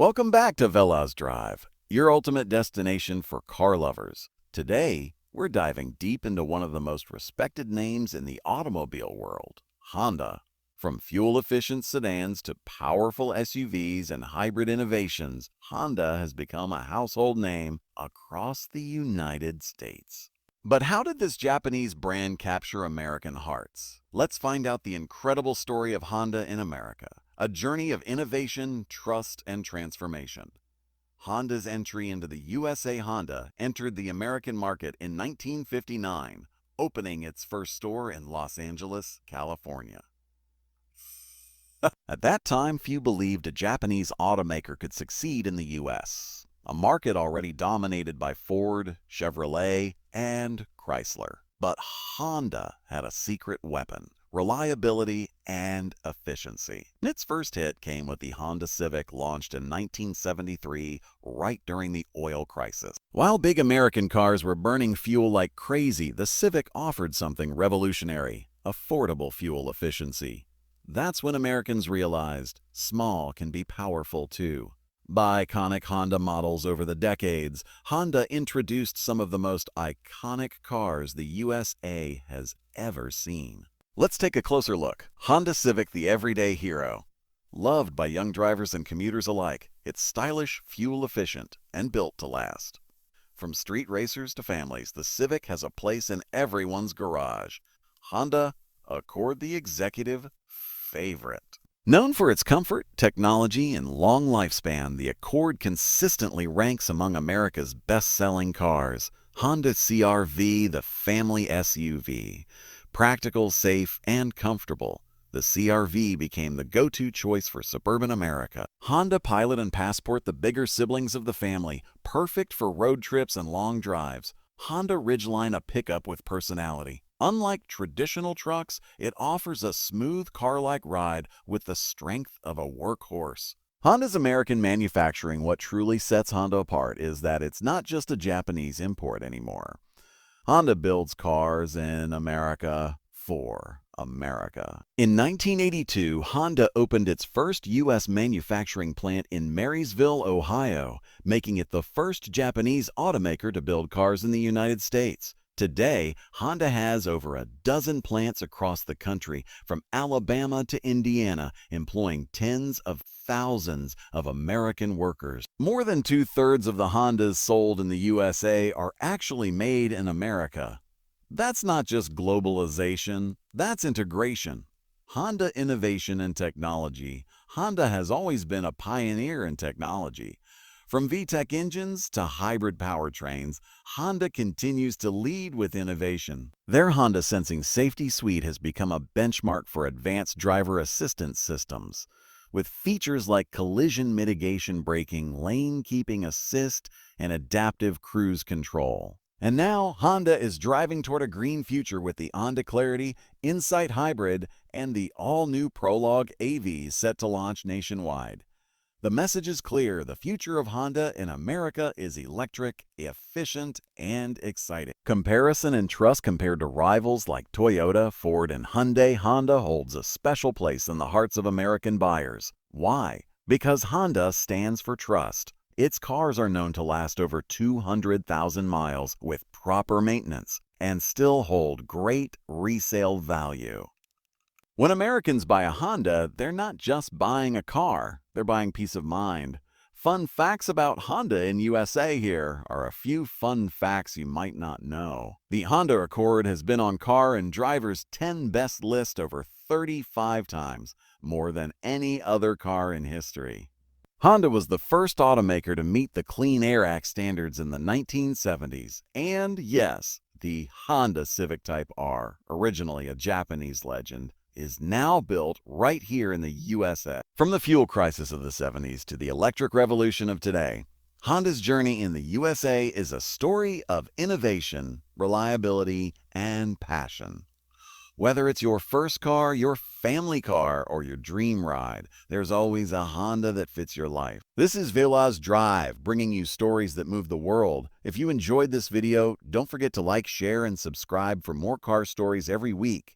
Welcome back to VelozDrive, your ultimate destination for car lovers. Today, we're diving deep into one of the most respected names in the automobile world, Honda. From fuel-efficient sedans to powerful SUVs and hybrid innovations, Honda has become a household name across the United States. But how did this Japanese brand capture American hearts? Let's find out the incredible story of Honda in America, a journey of innovation, trust, and transformation. Honda's entry into the USA. Honda entered the American market in 1959, opening its first store in Los Angeles, California. At that time, few believed a Japanese automaker could succeed in the U.S., a market already dominated by Ford, Chevrolet, and Chrysler. But Honda had a secret weapon: reliability and efficiency. Its first hit came with the Honda Civic, launched in 1973, right during the oil crisis. While big American cars were burning fuel like crazy, the Civic offered something revolutionary: affordable fuel efficiency. That's when Americans realized small can be powerful too. By iconic Honda models over the decades, Honda introduced some of the most iconic cars the USA has ever seen. Let's take a closer look. Honda Civic, the everyday hero. Loved by young drivers and commuters alike, it's stylish, fuel-efficient, and built to last. From street racers to families, the Civic has a place in everyone's garage. Honda Accord, the executive favorite. Known for its comfort, technology, and long lifespan, the Accord consistently ranks among America's best-selling cars. Honda CR-V, the family SUV. Practical, safe, and comfortable, the CR-V became the go-to choice for suburban America. Honda Pilot and Passport, the bigger siblings of the family, perfect for road trips and long drives. Honda Ridgeline, a pickup with personality. Unlike traditional trucks, it offers a smooth car-like ride with the strength of a workhorse. Honda's American manufacturing. What truly sets Honda apart is that it's not just a Japanese import anymore. Honda builds cars in America for America. In 1982, Honda opened its first U.S. manufacturing plant in Marysville, Ohio, making it the first Japanese automaker to build cars in the United States. Today, Honda has over a dozen plants across the country, from Alabama to Indiana, employing tens of thousands of American workers. More than two-thirds of the Hondas sold in the USA are actually made in America. That's not just globalization, that's integration. Honda innovation and technology. Honda has always been a pioneer in technology. From VTEC engines to hybrid powertrains, Honda continues to lead with innovation. Their Honda Sensing Safety Suite has become a benchmark for advanced driver assistance systems. With features like collision mitigation braking, lane keeping assist, and adaptive cruise control. And now, Honda is driving toward a green future with the Honda Clarity, Insight Hybrid, and the all-new Prologue AV set to launch nationwide. The message is clear: the future of Honda in America is electric, efficient, and exciting. Comparison and trust. Compared to rivals like Toyota, Ford, and Hyundai, Honda holds a special place in the hearts of American buyers. Why? Because Honda stands for trust. Its cars are known to last over 200,000 miles with proper maintenance and still hold great resale value. When Americans buy a Honda, they're not just buying a car, they're buying peace of mind. Fun facts about Honda in USA. Here are a few fun facts you might not know. The Honda Accord has been on Car and Driver's 10 Best list over 35 times, more than any other car in history. Honda was the first automaker to meet the Clean Air Act standards in the 1970s. And yes, the Honda Civic Type R, originally a Japanese legend, is now built right here in the USA. From the fuel crisis of the 70s to the electric revolution of today, Honda's journey in the USA is a story of innovation, reliability, and passion. Whether it's your first car, your family car, or your dream ride, there's always a Honda that fits your life. This is VelozDrive, bringing you stories that move the world. If you enjoyed this video, don't forget to like, share, and subscribe for more car stories every week.